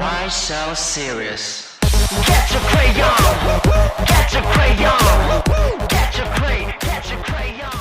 Why so serious? Get your crayon! Get your crayon! Get your crayon!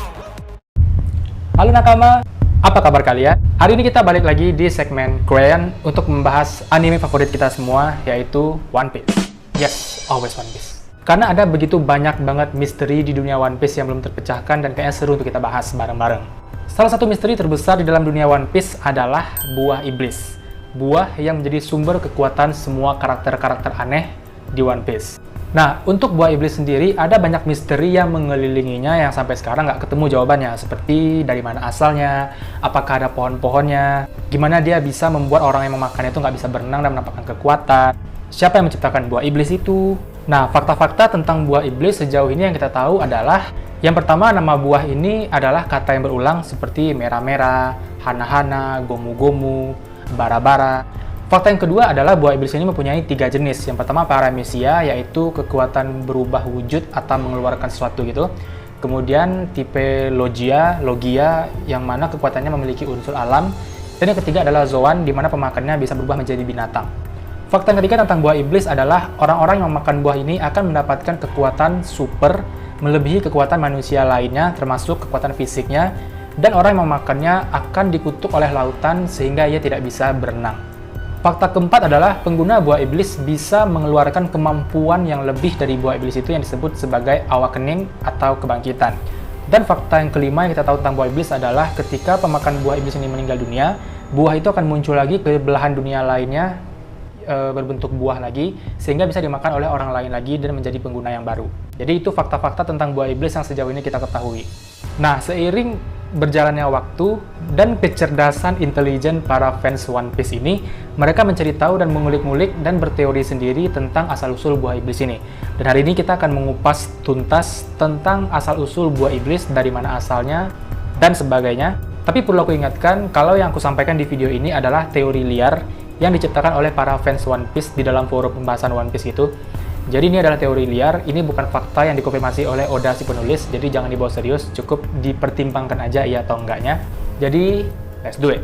Halo nakama, apa kabar kalian? Hari ini kita balik lagi di segmen Crayon untuk membahas anime favorit kita semua, yaitu One Piece. Yes, always One Piece. Karena ada begitu banyak banget misteri di dunia One Piece yang belum terpecahkan dan kayaknya seru untuk kita bahas bareng-bareng. Salah satu misteri terbesar di dalam dunia One Piece adalah buah iblis. Buah yang menjadi sumber kekuatan semua karakter-karakter aneh di One Piece. Nah, untuk buah iblis sendiri ada banyak misteri yang mengelilinginya yang sampai sekarang nggak ketemu jawabannya. Seperti dari mana asalnya, apakah ada pohon-pohonnya, gimana dia bisa membuat orang yang memakannya itu nggak bisa berenang dan mendapatkan kekuatan, siapa yang menciptakan buah iblis itu. Nah, fakta-fakta tentang buah iblis sejauh ini yang kita tahu adalah yang pertama, nama buah ini adalah kata yang berulang seperti merah-merah, hana-hana, gomu-gomu, bara-bara. Fakta yang kedua adalah buah iblis ini mempunyai 3 jenis. Yang pertama paramecia, yaitu kekuatan berubah wujud atau mengeluarkan sesuatu gitu. Kemudian tipe logia, yang mana kekuatannya memiliki unsur alam. Dan yang ketiga adalah zoan, di mana pemakannya bisa berubah menjadi binatang. Fakta yang ketiga tentang buah iblis adalah orang-orang yang memakan buah ini akan mendapatkan kekuatan super melebihi kekuatan manusia lainnya, termasuk kekuatan fisiknya, dan orang yang memakannya akan dikutuk oleh lautan sehingga ia tidak bisa berenang. Fakta keempat adalah pengguna buah iblis bisa mengeluarkan kemampuan yang lebih dari buah iblis itu yang disebut sebagai awakening atau kebangkitan. Dan fakta yang kelima yang kita tahu tentang buah iblis adalah ketika pemakan buah iblis ini meninggal dunia, buah itu akan muncul lagi ke belahan dunia lainnya berbentuk buah lagi, sehingga bisa dimakan oleh orang lain lagi dan menjadi pengguna yang baru. Jadi itu fakta-fakta tentang buah iblis yang sejauh ini kita ketahui. Nah, seiring berjalannya waktu dan kecerdasan intelijen para fans One Piece ini, mereka mencari tahu dan mengulik-ngulik dan berteori sendiri tentang asal-usul buah iblis ini. Dan hari ini kita akan mengupas tuntas tentang asal-usul buah iblis, dari mana asalnya, dan sebagainya. Tapi perlu aku ingatkan, kalau yang aku sampaikan di video ini adalah teori liar yang diciptakan oleh para fans One Piece di dalam forum pembahasan One Piece itu. Jadi ini adalah teori liar, ini bukan fakta yang dikonfirmasi oleh Oda si penulis, jadi jangan dibawa serius, cukup dipertimbangkan aja iya atau enggaknya. Jadi, let's do it.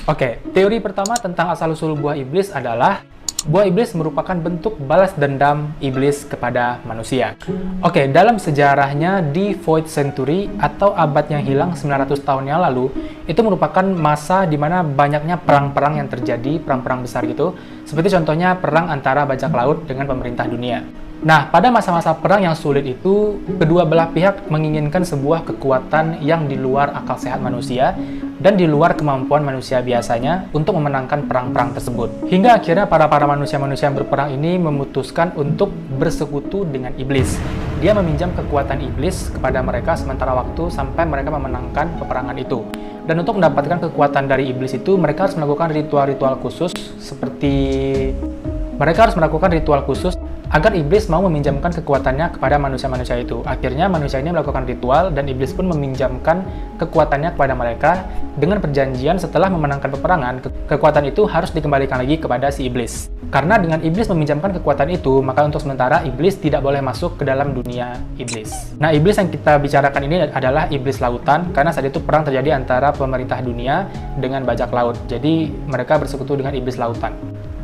Oke, teori pertama tentang asal-usul buah iblis adalah buah iblis merupakan bentuk balas dendam iblis kepada manusia. Oke, dalam sejarahnya di Void Century atau abad yang hilang 900 tahun yang lalu, itu merupakan masa di mana banyaknya perang-perang yang terjadi, perang-perang besar gitu. Seperti contohnya perang antara bajak laut dengan pemerintah dunia. Nah, pada masa-masa perang yang sulit itu, kedua belah pihak menginginkan sebuah kekuatan yang di luar akal sehat manusia dan di luar kemampuan manusia biasanya untuk memenangkan perang-perang tersebut. Hingga akhirnya para manusia-manusia yang berperang ini memutuskan untuk bersekutu dengan iblis. Dia meminjam kekuatan iblis kepada mereka sementara waktu sampai mereka memenangkan peperangan itu. Dan untuk mendapatkan kekuatan dari iblis itu, mereka harus melakukan ritual-ritual khusus agar iblis mau meminjamkan kekuatannya kepada manusia-manusia itu. Akhirnya manusia ini melakukan ritual dan iblis pun meminjamkan kekuatannya kepada mereka dengan perjanjian setelah memenangkan peperangan, kekuatan itu harus dikembalikan lagi kepada si iblis. Karena dengan iblis meminjamkan kekuatan itu, maka untuk sementara iblis tidak boleh masuk ke dalam dunia iblis. Nah, iblis yang kita bicarakan ini adalah iblis lautan, karena saat itu perang terjadi antara pemerintah dunia dengan bajak laut. Jadi mereka bersekutu dengan iblis lautan.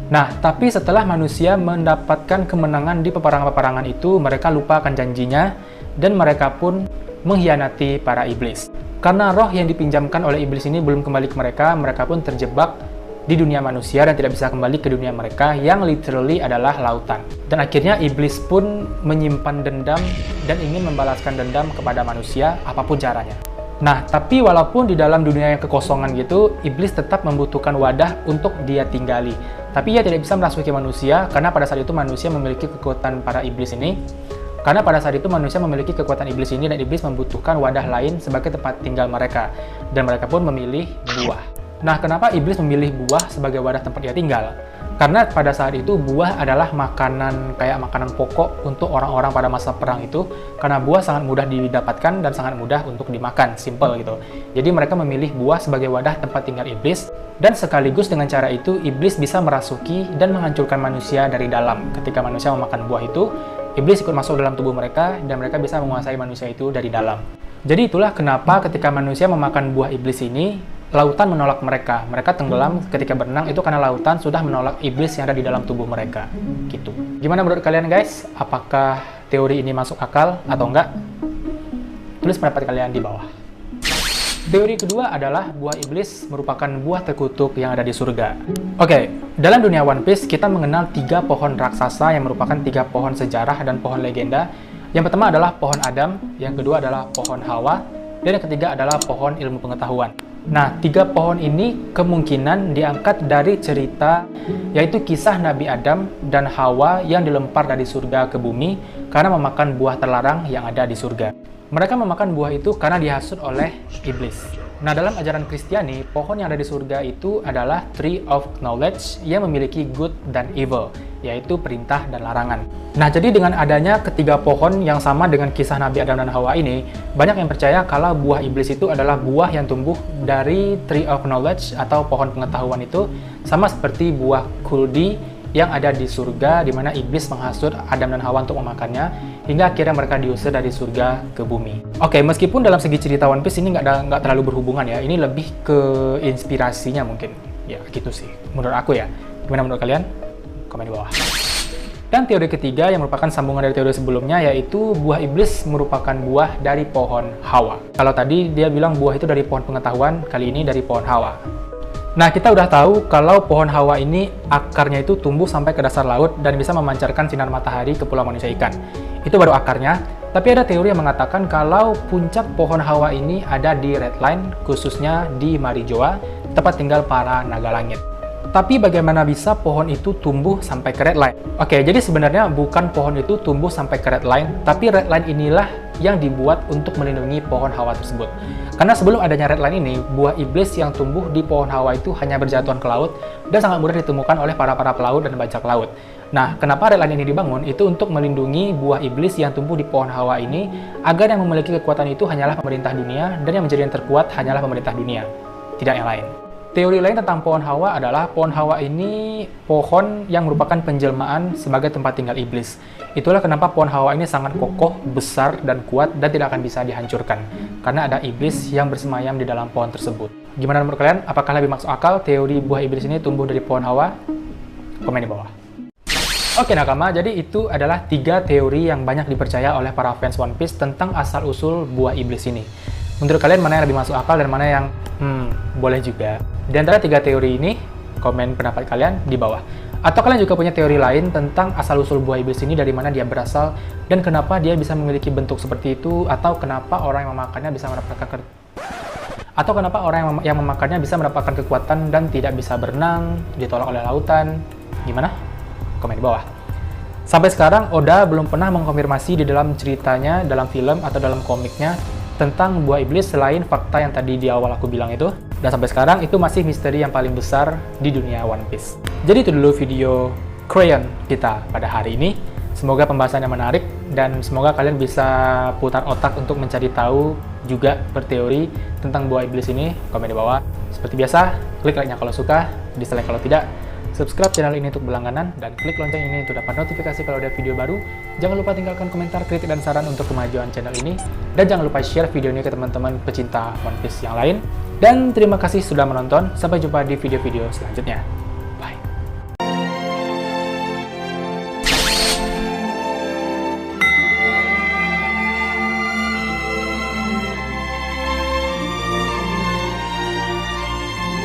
Nah, tapi setelah manusia mendapatkan kemenangan di peperangan-peperangan itu, mereka lupa akan janjinya, dan mereka pun mengkhianati para iblis. Karena roh yang dipinjamkan oleh iblis ini belum kembali ke mereka, mereka pun terjebak di dunia manusia dan tidak bisa kembali ke dunia mereka, yang literally adalah lautan. Dan akhirnya iblis pun menyimpan dendam dan ingin membalaskan dendam kepada manusia, apapun caranya. Nah, tapi walaupun di dalam dunia yang kekosongan gitu, iblis tetap membutuhkan wadah untuk dia tinggali. Tapi ia tidak bisa merasuki manusia, karena pada saat itu manusia memiliki kekuatan para iblis ini. Karena pada saat itu manusia memiliki kekuatan iblis ini, dan iblis membutuhkan wadah lain sebagai tempat tinggal mereka. Dan mereka pun memilih buah. Nah, kenapa iblis memilih buah sebagai wadah tempat dia tinggal? Karena pada saat itu buah adalah makanan, kayak makanan pokok untuk orang-orang pada masa perang itu. Karena buah sangat mudah didapatkan dan sangat mudah untuk dimakan, simple gitu. Jadi mereka memilih buah sebagai wadah tempat tinggal iblis. Dan sekaligus dengan cara itu, iblis bisa merasuki dan menghancurkan manusia dari dalam. Ketika manusia memakan buah itu, iblis ikut masuk dalam tubuh mereka, dan mereka bisa menguasai manusia itu dari dalam. Jadi itulah kenapa ketika manusia memakan buah iblis ini, lautan menolak mereka. Mereka tenggelam ketika berenang itu karena lautan sudah menolak iblis yang ada di dalam tubuh mereka. Gitu. Gimana menurut kalian guys? Apakah teori ini masuk akal atau enggak? Tulis pendapat kalian di bawah. Teori kedua adalah buah iblis merupakan buah terkutuk yang ada di surga. Oke, dalam dunia One Piece kita mengenal 3 pohon raksasa yang merupakan 3 pohon sejarah dan pohon legenda. Yang pertama adalah pohon Adam, yang kedua adalah pohon Hawa, dan yang ketiga adalah pohon ilmu pengetahuan. Nah, 3 pohon ini kemungkinan diangkat dari cerita, yaitu kisah Nabi Adam dan Hawa yang dilempar dari surga ke bumi karena memakan buah terlarang yang ada di surga. Mereka memakan buah itu karena dihasut oleh iblis. Nah, dalam ajaran Kristiani, pohon yang ada di surga itu adalah Tree of Knowledge yang memiliki good dan evil, yaitu perintah dan larangan. Nah, jadi dengan adanya ketiga pohon yang sama dengan kisah Nabi Adam dan Hawa ini, banyak yang percaya kalau buah iblis itu adalah buah yang tumbuh dari Tree of Knowledge atau pohon pengetahuan itu, sama seperti buah kuldi yang ada di surga, di mana iblis menghasut Adam dan Hawa untuk memakannya, hingga akhirnya mereka diusir dari surga ke bumi. Oke, meskipun dalam segi cerita One Piece ini nggak terlalu berhubungan ya, ini lebih ke inspirasinya mungkin. Ya, gitu sih, menurut aku ya. Gimana menurut kalian? Komen di bawah. Dan teori ketiga yang merupakan sambungan dari teori sebelumnya, yaitu buah iblis merupakan buah dari pohon Hawa. Kalau tadi dia bilang buah itu dari pohon pengetahuan, kali ini dari pohon Hawa. Nah, kita udah tahu kalau pohon Hawa ini akarnya itu tumbuh sampai ke dasar laut dan bisa memancarkan sinar matahari ke pulau manusia ikan. Itu baru akarnya, tapi ada teori yang mengatakan kalau puncak pohon Hawa ini ada di Red Line, khususnya di Marijoa, tempat tinggal para naga langit. Tapi bagaimana bisa pohon itu tumbuh sampai ke Red Line? Oke, jadi sebenarnya bukan pohon itu tumbuh sampai ke Red Line, tapi Red Line inilah yang dibuat untuk melindungi pohon Hawa tersebut. Karena sebelum adanya Red Line ini, buah iblis yang tumbuh di pohon Hawa itu hanya berjatuhan ke laut dan sangat mudah ditemukan oleh para pelaut dan bajak laut. Nah, kenapa Red Line ini dibangun? Itu untuk melindungi buah iblis yang tumbuh di pohon Hawa ini, agar yang memiliki kekuatan itu hanyalah pemerintah dunia, dan yang menjadi yang terkuat hanyalah pemerintah dunia, tidak yang lain. Teori lain tentang pohon Hawa adalah pohon Hawa ini pohon yang merupakan penjelmaan sebagai tempat tinggal iblis. Itulah kenapa pohon Hawa ini sangat kokoh, besar, dan kuat dan tidak akan bisa dihancurkan. Karena ada iblis yang bersemayam di dalam pohon tersebut. Gimana menurut kalian? Apakah lebih masuk akal teori buah iblis ini tumbuh dari pohon Hawa? Komen di bawah. Oke nakama, jadi itu adalah 3 teori yang banyak dipercaya oleh para fans One Piece tentang asal-usul buah iblis ini. Menurut kalian mana yang lebih masuk akal dan mana yang boleh juga? Di antara 3 teori ini, komen pendapat kalian di bawah. Atau kalian juga punya teori lain tentang asal-usul buah iblis ini, dari mana dia berasal, dan kenapa dia bisa memiliki bentuk seperti itu, atau kenapa orang yang memakannya bisa mendapatkan kekuatan dan tidak bisa berenang, ditolak oleh lautan. Gimana? Komen di bawah. Sampai sekarang, Oda belum pernah mengkonfirmasi di dalam ceritanya, dalam film, atau dalam komiknya, tentang buah iblis selain fakta yang tadi di awal aku bilang itu. Dan sampai sekarang itu masih misteri yang paling besar di dunia One Piece. Jadi itu dulu video Crayon kita pada hari ini. Semoga pembahasannya menarik dan semoga kalian bisa putar otak untuk mencari tahu juga berteori tentang buah iblis ini. Komen di bawah. Seperti biasa, klik like-nya kalau suka, dislike kalau tidak. Subscribe channel ini untuk berlangganan, dan klik lonceng ini untuk dapat notifikasi kalau ada video baru. Jangan lupa tinggalkan komentar, kritik, dan saran untuk kemajuan channel ini. Dan jangan lupa share video ini ke teman-teman pecinta One Piece yang lain. Dan terima kasih sudah menonton, sampai jumpa di video-video selanjutnya.